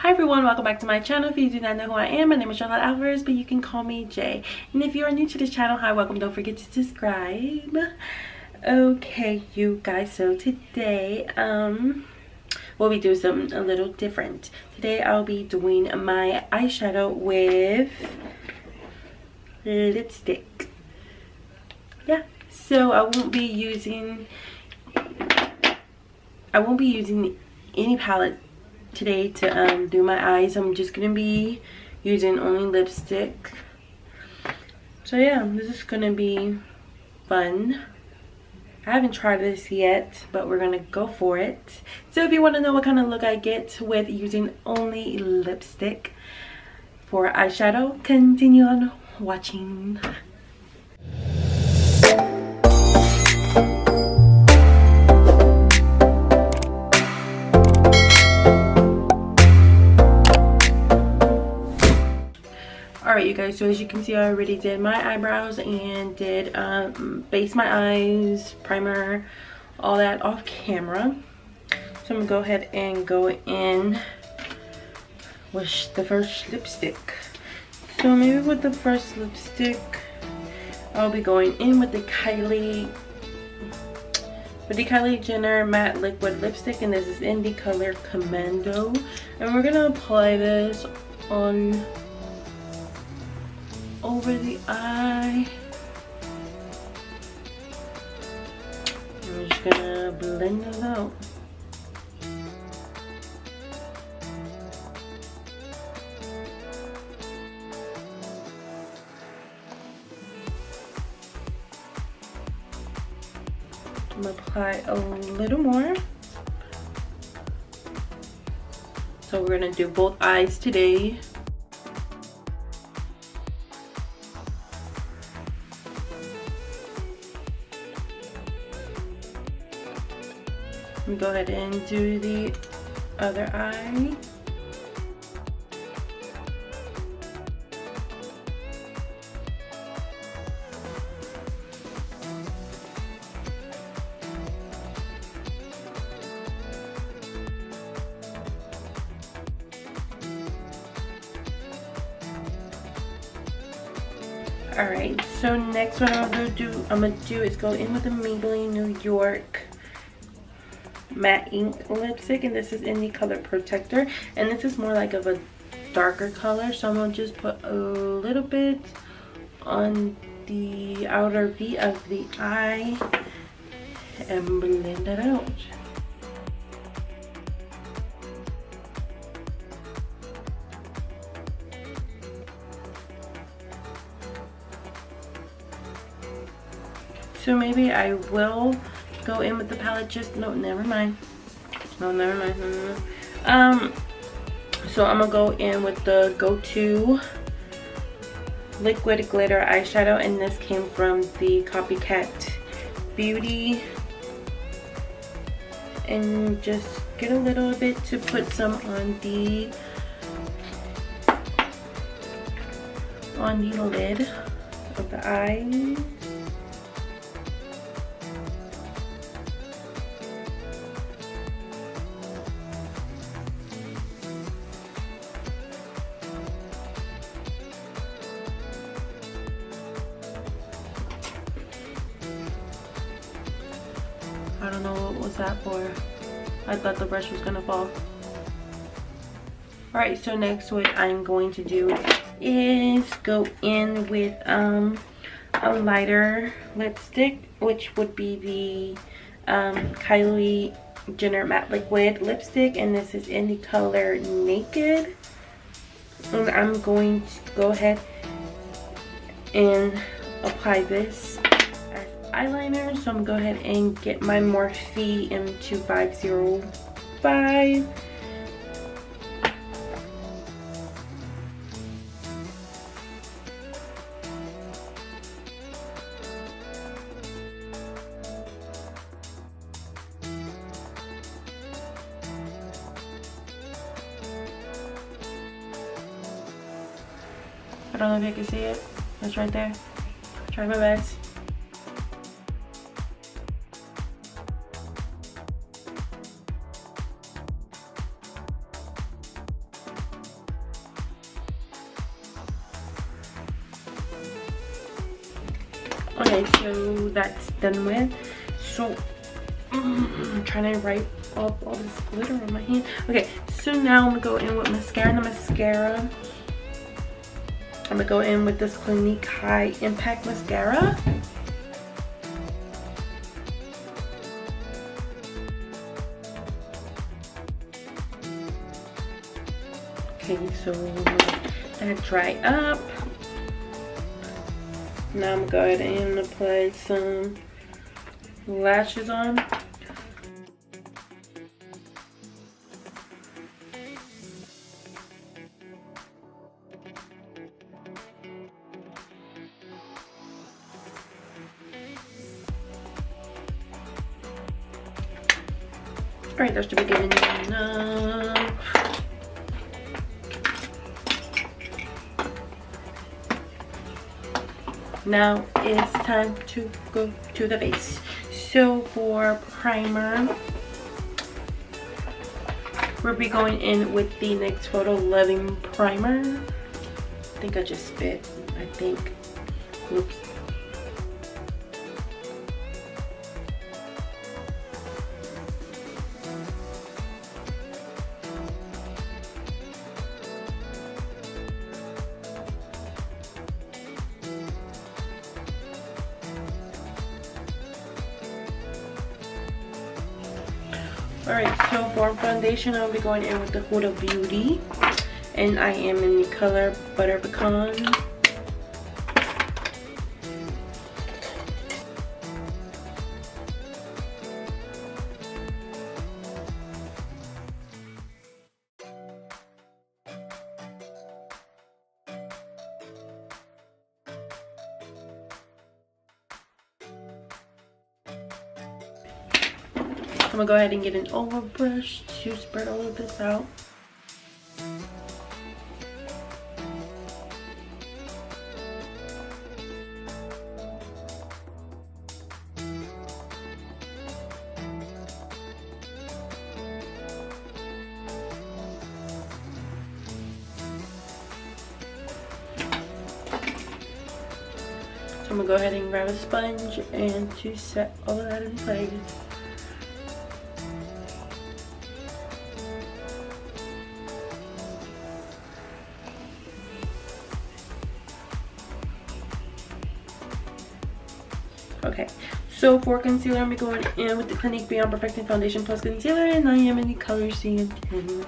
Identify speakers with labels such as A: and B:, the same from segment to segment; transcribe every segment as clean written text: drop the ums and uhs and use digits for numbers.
A: Hi everyone, welcome back to my channel. If you do not know who I am, my name is Charlotte Alvarez, but you can call me Jay. And if you are new to this channel, hi, welcome. Don't forget to subscribe. Okay, you guys, so today we'll be doing something a little different. Today I'll be doing my eyeshadow with lipstick. Yeah, so I won't be using any palette today to do my eyes. I'm just gonna be using only lipstick. So yeah, this is gonna be fun. I haven't tried this yet, but we're gonna go for it. So if you want to know what kind of look I get with using only lipstick for eyeshadow, continue on watching. Alright you guys, so as you can see, I already did my eyebrows and did base my eyes, primer, all that off camera. So I'm gonna go ahead and go in with the first lipstick. So maybe with the first lipstick, I'll be going in with the Kylie Jenner Matte Liquid Lipstick, and this is in the color Commando. And we're gonna apply this on over the eye. I'm just gonna blend it out. I'm gonna apply a little more. So we're gonna do both eyes today. Go ahead and do the other eye. Alright, so next what I'm gonna do is go in with the Maybelline New York matte ink lipstick, and this is in the color Protector, and this is more like of a darker color, so I'm gonna just put a little bit on the outer V of the eye and blend it out. So maybe I will go in with the palette, just no, never mind. So I'm gonna go in with the Go-To liquid glitter eyeshadow, and this came from the Copycat Beauty, and just get a little bit to put some on the lid of the eye. I don't know what was that for. I thought the brush was gonna fall. Alright, so next what I'm going to do is go in with a lighter lipstick, which would be the Kylie Jenner Matte Liquid Lipstick, and this is in the color Naked. And I'm going to go ahead and apply this eyeliner. So I'm gonna go ahead and get my Morphe M2505. I don't know if you can see it. It's right there. Try my best. Okay, so that's done with. So I'm trying to wipe off all this glitter on my hand. Okay, so now I'm gonna go in with mascara. And the mascara, I'm gonna go in with this Clinique High Impact Mascara. Okay, so that dry up. Now I'm gonna go ahead and apply some lashes on. Alright, that should be good enough. Now it's time to go to the base. So for primer, we'll be going in with the NYX Photo Loving Primer. I think I just spit. I think. Oops. Alright, so for foundation, I'll be going in with the Huda Beauty. And I am in the color Butter Pecan. I'm gonna go ahead and get an overbrush to spread all of this out. So I'm gonna go ahead and grab a sponge and to set all of that in place. Okay, so for concealer, I'm going in with the Clinique Beyond Perfecting Foundation Plus Concealer, and I am in the color C10.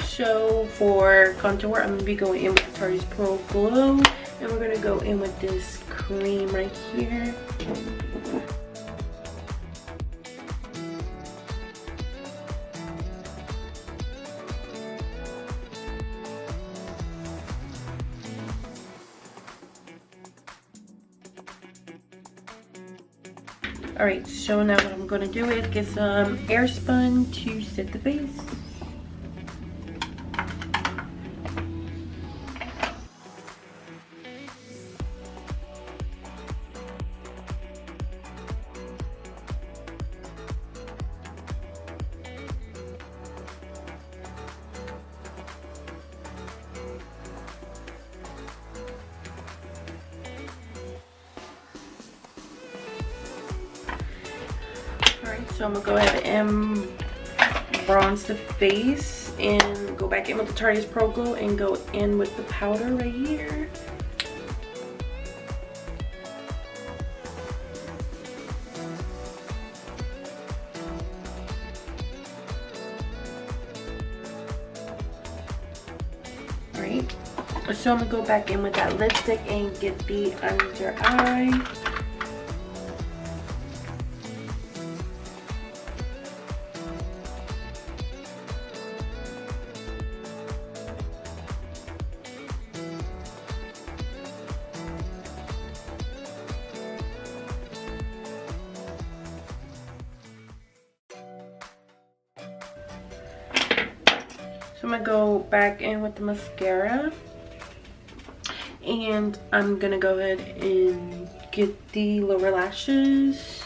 A: So for contour, I'm going to be going in with the Tarteist Pro Glow, and we're going to go in with this cream right here. Alright, so now what I'm going to do is get some airspun to set the face. So I'm gonna go ahead and bronze the face and go back in with the Tarteist Pro Glow and go in with the powder right here. Alright, so I'm gonna go back in with that lipstick and get the under eye. So I'm gonna go back in with the mascara, And I'm gonna go ahead and get the lower lashes.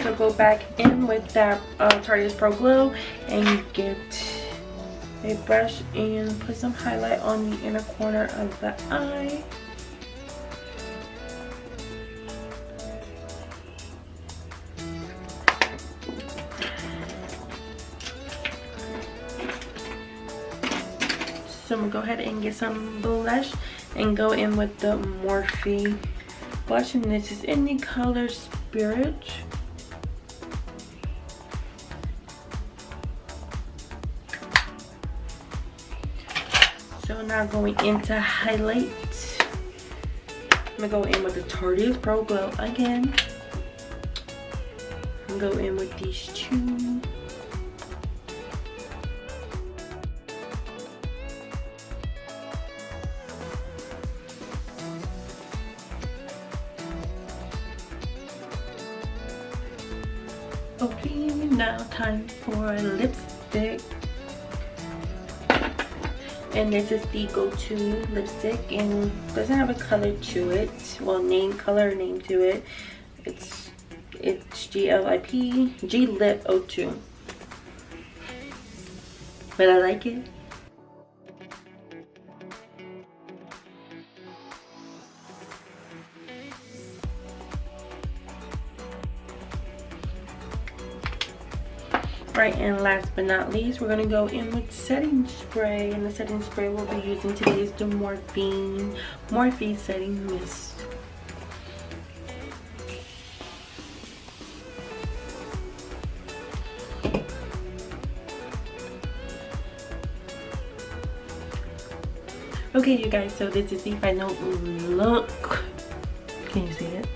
A: So go back in with that Tarteist Pro Glow and get a brush and put some highlight on the inner corner of the eye. So I'm gonna go ahead and get some blush and go in with the Morphe blush, and this is in the color Spirit. So now going into highlight, I'm gonna go in with the Tarteist Pro Glow again. I'm gonna go in with these two. Okay, now time for lipstick. And this is the go-to lipstick and doesn't have a color to it. Well, name to it. It's G-Lip 02. But I like it. Right, and last but not least, we're gonna go in with setting spray, and the setting spray we'll be using today is the Morphe setting mist. Okay, you guys, so this is the final look. Can you see it?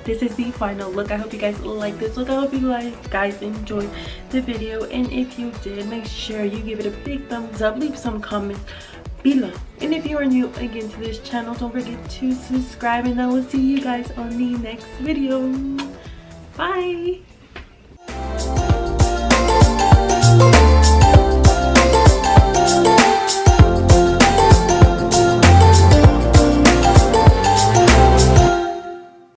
A: This is the final look. I hope you guys like this look. I hope you guys enjoyed the video, and if you did, make sure you give it a big thumbs up, leave some comments below, and if you are new again to this channel, don't forget to subscribe, and I will see you guys on the next video.